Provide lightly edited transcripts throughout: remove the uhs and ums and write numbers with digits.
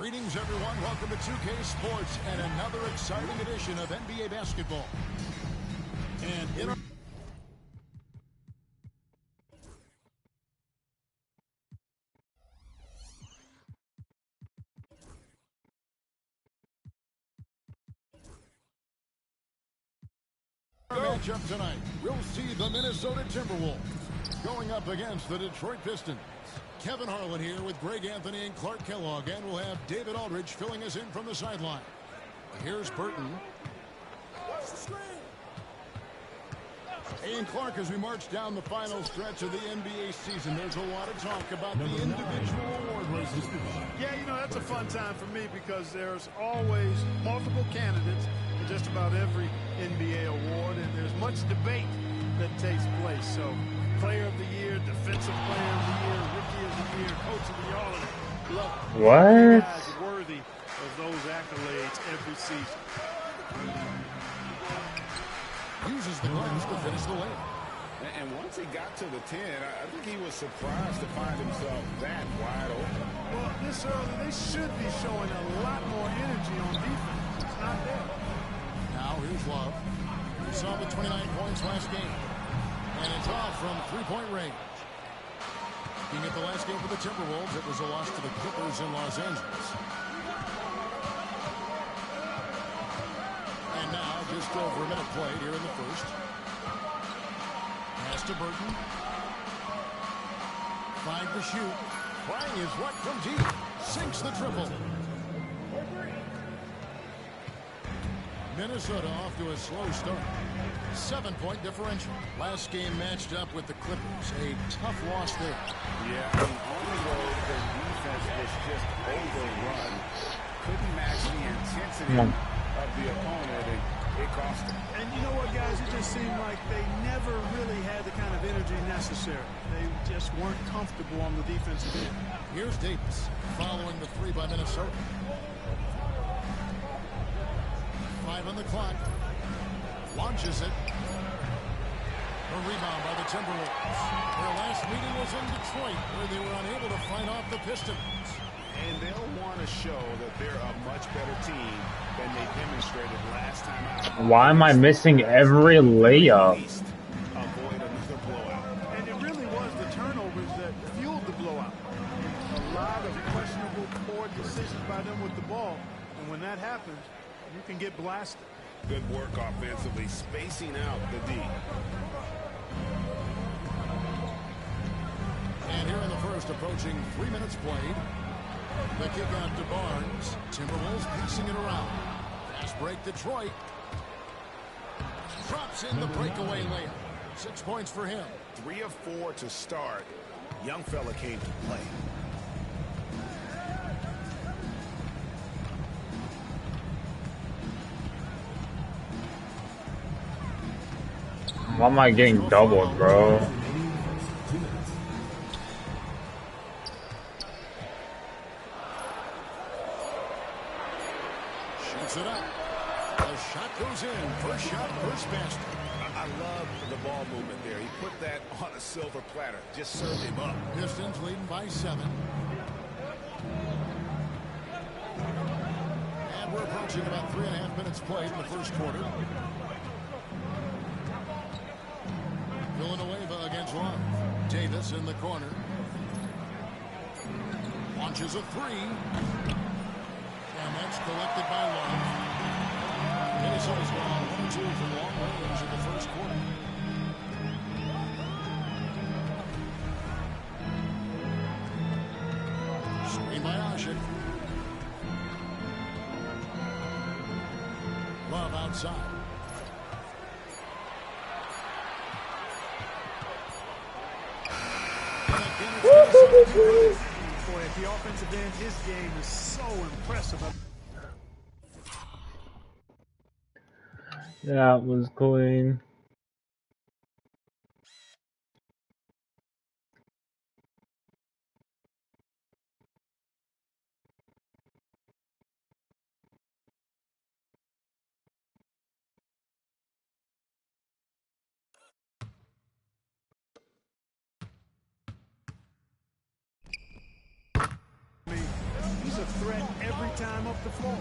Greetings, everyone. Welcome to 2K Sports and another exciting edition of NBA basketball. And in our matchup tonight, we'll see the Minnesota Timberwolves going up against the Detroit Pistons. Kevin Harlan here with Greg Anthony and Clark Kellogg, and we'll have David Aldridge filling us in from the sideline. Here's Burton. And Clark, as we march down the final stretch of the NBA season, there's a lot of talk about the individual award races. Yeah, you know, that's a fun time for me because there's always multiple candidates for just about every NBA award, and there's much debate that takes place. So, Player of the Year, Defensive Player of the Year, Rookie of the Year, Coach of the Year, all of it. Look, what? Guys worthy of those accolades every season. Uses the glass to finish the layup. And once he got to the 10, I think he was surprised to find himself that wide open. Well, this early, they should be showing a lot more energy on defense. It's not there. Now here's Love. We saw the 29 points last game. And it's off from three-point range. Looking at the last game for the Timberwolves, it was a loss to the Clippers in Los Angeles. And now, just over a minute played here in the first. Pass to Burton. 5 to shoot. Frying his luck from deep. Sinks the triple. Minnesota off to a slow start. 7-point differential. Last game matched up with the Clippers. A tough loss there. Yeah, on the road, their defense was just overrun. Couldn't match the intensity of the opponent, and it cost them. And you know what, guys? It just seemed like they never really had the kind of energy necessary. They just weren't comfortable on the defensive end. Here's Davis following the three by Minnesota. 5 on the clock. Launches it. A rebound by the Timberwolves. Their last meeting was in Detroit, where they were unable to fight off the Pistons. And they'll want to show that they're a much better team than they demonstrated last time out. Why am I missing every layup? Avoid another blowout. And it really was the turnovers that fueled the blowout. A lot of questionable, poor decisions by them with the ball. And when that happens, you can get blasted. Good work offensively, spacing out the D. And here in the first, approaching 3 minutes played. The kick out to Barnes. Timberwolves piecing it around. Fast break Detroit. Drops in the breakaway layup. 6 points for him. 3 of 4 to start. Young fella came to play. Why am I getting doubled, bro? Shoots it up. The shot goes in. First shot, first basket. I love the ball movement there. He put that on a silver platter. Just served him up. Pistons leading by 7. And we're approaching about 3.5 minutes played in the first quarter. Villanueva against Love. Davis in the corner. Launches a 3. And that's collected by Love. Minnesota's gone 1-2 from long range in the first quarter. Screen by Ashik. Love outside. Boy, at the offensive end, his game is so impressive. That was clean. He's a threat every every time up the floor.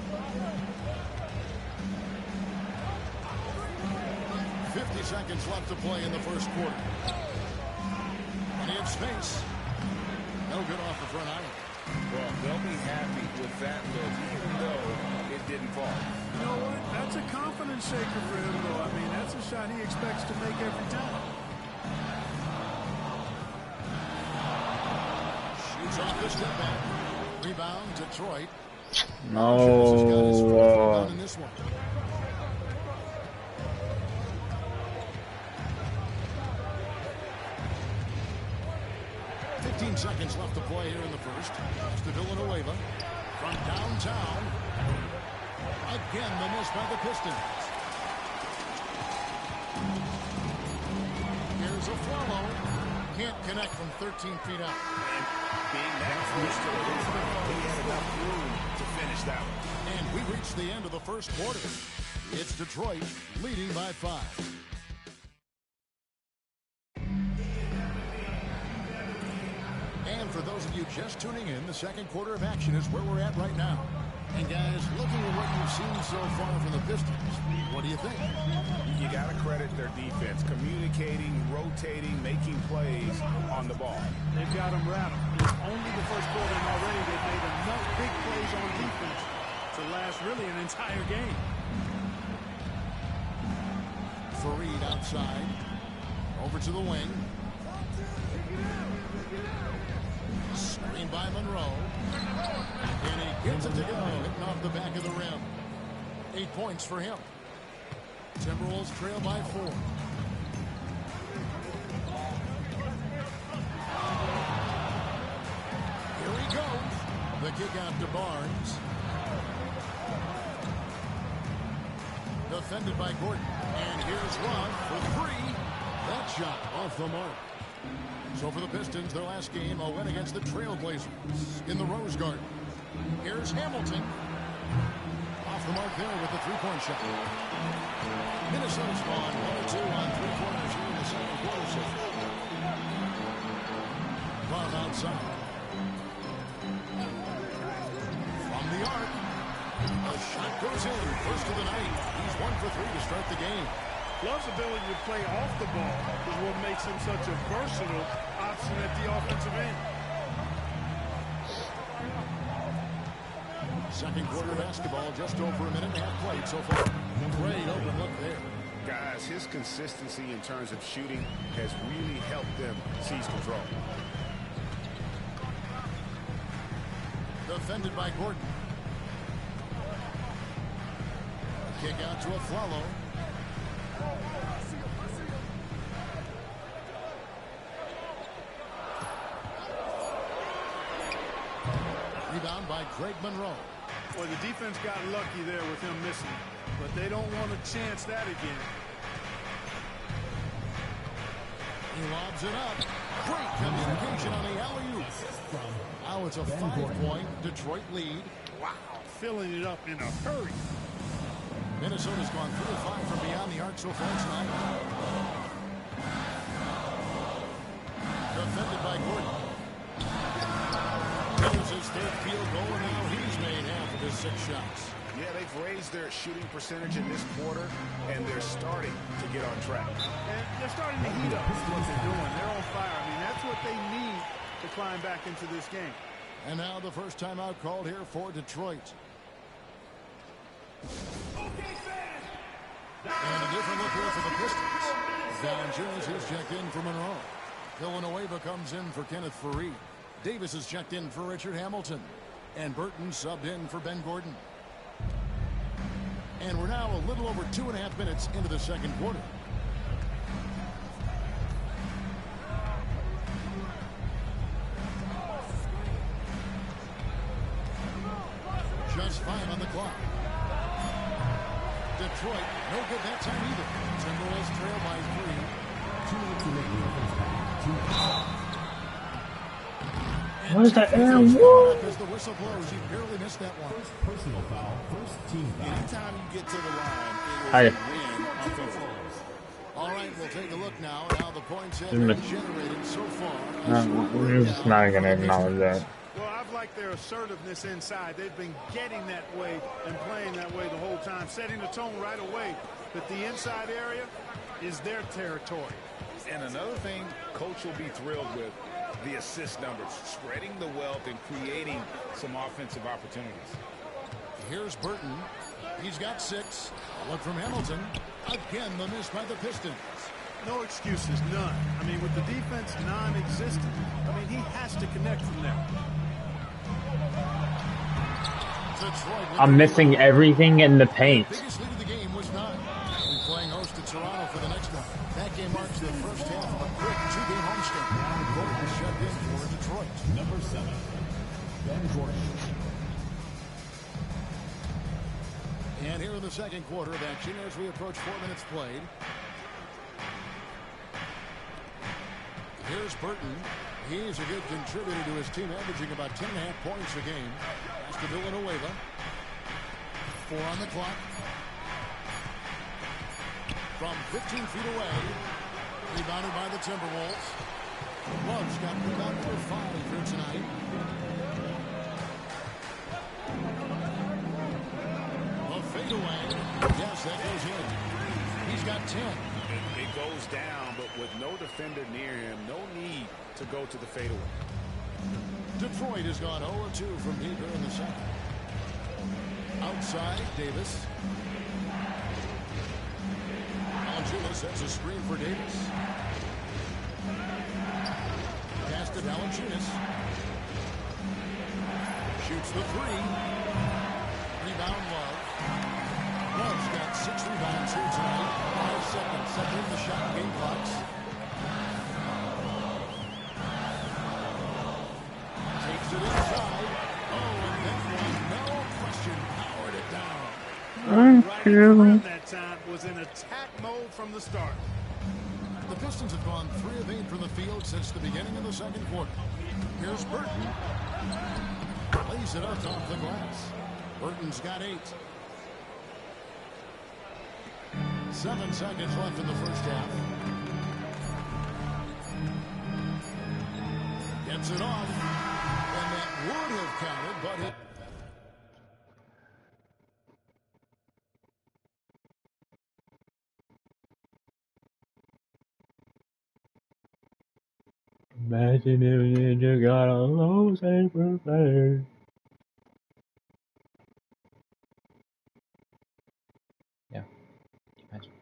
50 seconds left to play in the first quarter. Plenty of space. No good off the front island. Well, they'll be happy with that look, even though it didn't fall. You know what? That's a confidence shaker for him, though. I mean, that's a shot he expects to make every time. Shoots off the step back. Rebound, Detroit. No. In this one. Seconds left to play here in the first. It's to Villanueva from downtown. Again, the miss by the Pistons. Here's a follow. Can't connect from 13 feet out. And being that close to the rim, he had enough room to finish that one. And we reached the end of the first quarter. It's Detroit leading by 5. For those of you just tuning in, the second quarter of action is where we're at right now. And guys, looking at what you've seen so far from the Pistons, what do you think? You got to credit their defense, communicating, rotating, making plays on the ball. They've got them rattled. It's only the first quarter and already they've made enough big plays on defense to last really an entire game. Fareed outside, over to the wing. Screen by Monroe. And he gets it to go, hitting off the back of the rim. 8 points for him. Timberwolves trail by 4. Here he goes. The kick out to Barnes. Defended by Gordon. And here's one for 3. That shot off the mark. So for the Pistons, their last game, a win against the Trailblazers in the Rose Garden. Here's Hamilton. Off the mark there with the three-point shot. Minnesota's gone 1-2 on three-pointers here in the second quarter. So Love outside. From the arc. A shot goes in. First of the night. He's 1 for 3 to start the game. Love's ability to play off the ball is what makes him such a versatile option at the offensive end. Second quarter basketball, just over a minute and a half played so far. Great open look there. Guys, his consistency in terms of shooting has really helped them seize control. Defended by Gordon. A kick out to Aflalo. Rebound by Greg Monroe. Well, the defense got lucky there with him missing, but they don't want to chance that again. He lobs it up. Great communication on the alley-oop. Now it's a 5-point Detroit lead. Wow, filling it up in a hurry. Minnesota's gone 3 of 5 from beyond the arc so far tonight. Defended by Gordon. There's his third field goal, and now he's made half of his 6 shots. Yeah, they've raised their shooting percentage in this quarter, and they're starting to get on track. And they're starting to heat up with what they're doing. They're on fire. I mean, that's what they need to climb back into this game. And now the first timeout called here for Detroit. And a different look here for the Pistons. Don Jones is checked in for Monroe. Villanueva comes in for Kenneth Fareed. Davis is checked in for Richard Hamilton. And Burton subbed in for Ben Gordon. And we're now a little over 2.5 minutes into the second quarter. Just 5 on the clock. Detroit, no good that time either. Timberwolves trail by 3. 2 minutes remaining in the first half. Where's that air? As the whistle blows, he barely missed that one. First personal foul, first team foul. Anytime you get to the line, Hi. it was a win offensively. All right, we'll take a look now at how the points have been generated so far. I'm just not gonna acknowledge that. Well, I've like their assertiveness inside. They've been getting that way and playing that way the whole time, setting the tone right away that the inside area is their territory. And another thing coach will be thrilled with, the assist numbers, spreading the wealth and creating some offensive opportunities. Here's Burton. He's got 6. Look from Hamilton. Again, the miss by the Pistons. No excuses, none. I mean, with the defense non-existent, I mean, he has to connect from there. I'm missing everything in the paint. The biggest lead of the game was 9. We'll be playing host to Toronto for the next one. That game marks the first half of a quick 2-game homestand. Gordon checked in for Detroit. Number 7, Ben Gordon. And here in the second quarter of action as we approach 4 minutes played. Here's Burton. He's a good contributor to his team, averaging about 10.5 points a game. Pass to Villanueva. 4 on the clock. From 15 feet away. Rebounded by the Timberwolves. Love's got rebound number 5 here tonight. The fadeaway. Yes, that goes in. He's got 10. It goes down, but with no defender near him, no need to go to the fadeaway. Detroit has gone 0-2 from deep here in the second. Outside, Davis. Valanciunas sets a screen for Davis. Pass to Valanciunas. Shoots the 3. Rebound Love. Love's got 6 rebounds here tonight. 5 seconds separating the shot and game clocks. Takes it inside. Oh, and that one, no question, powered it down. Right in front that time was in attack mode from the start. The Pistons have gone 3 of 8 from the field since the beginning of the second quarter. Here's Burton. Lays it up off the glass. Burton's got 8. 7 seconds left in the first half. Gets it off. And that would have counted, but it... Imagine if Ninja got a low saber player. Yeah, imagine.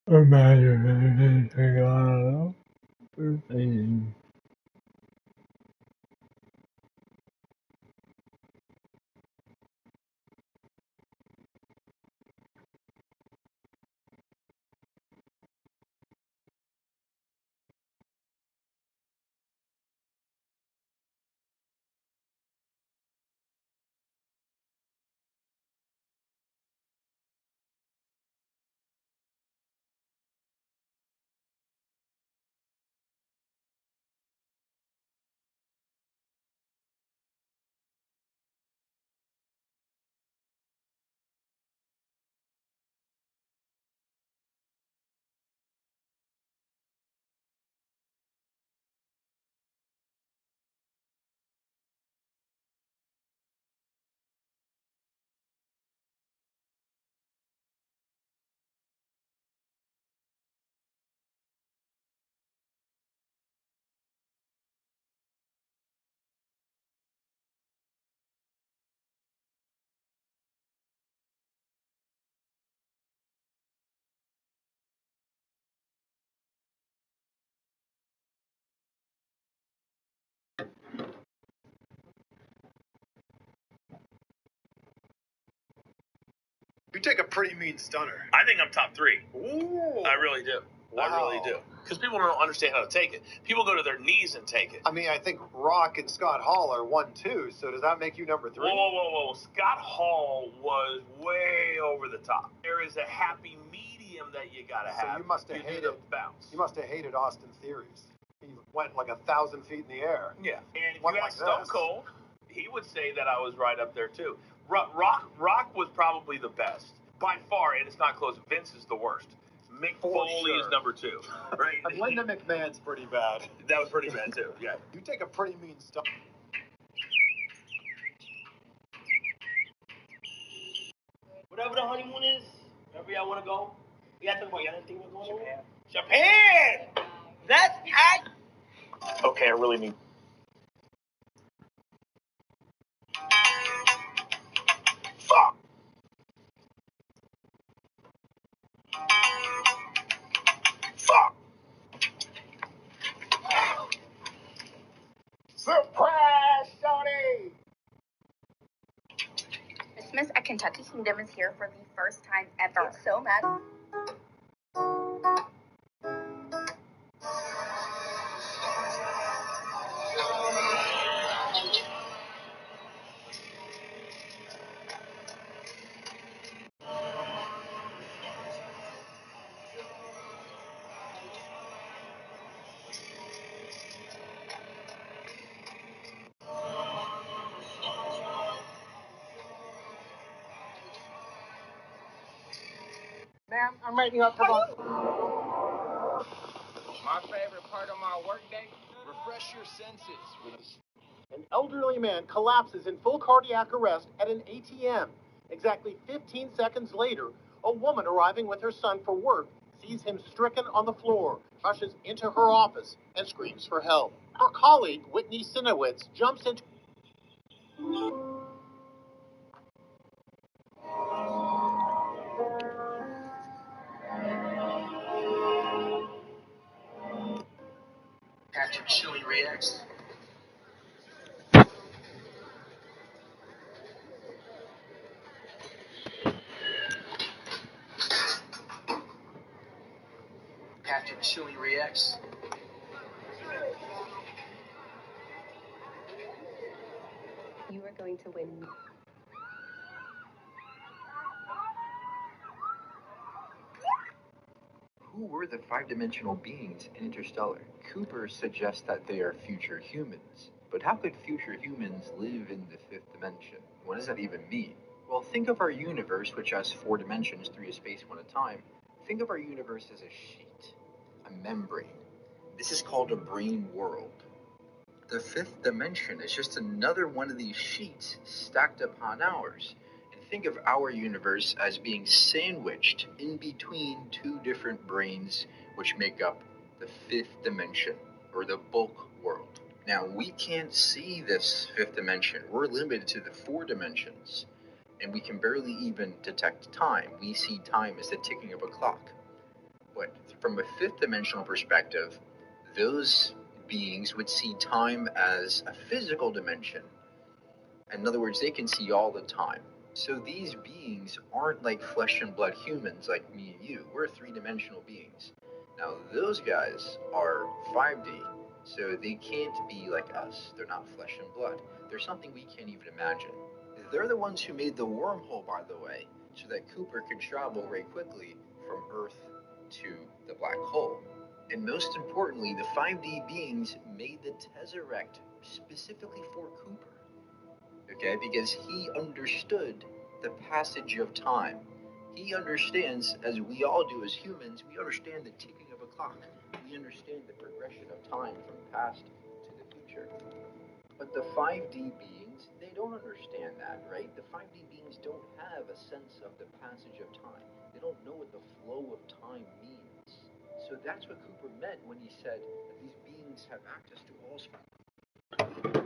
Imagine if Ninja got a low saber player. You take a pretty mean stunner. I think I'm top 3. Ooh. I really do. Wow. I really do. Because people don't understand how to take it. People go to their knees and take it. I mean, I think Rock and Scott Hall are 1-2, so does that make you number 3? Whoa. Scott Hall was way over the top. There is a happy medium that you got to have. So you must have hated the bounce. You must have hated Austin Theories. He went like 1,000 feet in the air. Yeah. And if One you like ask Stone this. Cold, he would say that I was right up there too. Rock was probably the best. By far, and it's not close. Vince is the worst. Mick Foley is number 2. Right? And Linda McMahon's pretty bad. That was pretty bad too. Yeah. You take a pretty mean stunner. Whatever the honeymoon is, wherever y'all want to go, we got to talk about y'all think we're going to Japan. That's at. Okay, I really need. Fuck. Fuck. Surprise, Shawty! Christmas at Kentucky Kingdom is here for the first time ever. So mad. Ma'am, I'm writing up for lunch. My favorite part of my workday, refresh your senses with An elderly man collapses in full cardiac arrest at an ATM. Exactly 15 seconds later, a woman arriving with her son for work sees him stricken on the floor, rushes into her office, and screams for help. Her colleague, Whitney Sinowitz, jumps into Patrick Chili reacts. Patrick Chili reacts. You are going to win. Who were the five-dimensional beings in Interstellar? Cooper suggests that they are future humans. But how could future humans live in the fifth dimension? What does that even mean? Well, think of our universe, which has 4 dimensions, 3 a space, 1 a time. Think of our universe as a sheet, a membrane. This is called a brain world. The fifth dimension is just another one of these sheets stacked upon ours. And think of our universe as being sandwiched in between 2 different brains, which make up the fifth dimension, or the bulk world. Now, we can't see this fifth dimension. We're limited to the 4 dimensions, and we can barely even detect time. We see time as the ticking of a clock. But from a fifth dimensional perspective, those beings would see time as a physical dimension. In other words, they can see all the time. So these beings aren't like flesh and blood humans like me and you. We're 3-dimensional beings. Now those guys are 5D, so they can't be like us. They're not flesh and blood. They're something we can't even imagine. They're the ones who made the wormhole, by the way, so that Cooper could travel very quickly from Earth to the black hole. And most importantly, the 5D beings made the Tesseract specifically for Cooper. Okay, because he understood the passage of time. He understands, as we all do as humans, we understand the ticking of a clock. We understand the progression of time from past to the future. But the 5D beings, they don't understand that, right? The 5D beings don't have a sense of the passage of time. They don't know what the flow of time means. So that's what Cooper meant when he said that these beings have access to all space.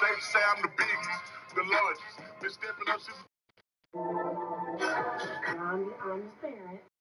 Safe to say I'm the biggest, the largest. Been stepping up since. I'm the parent.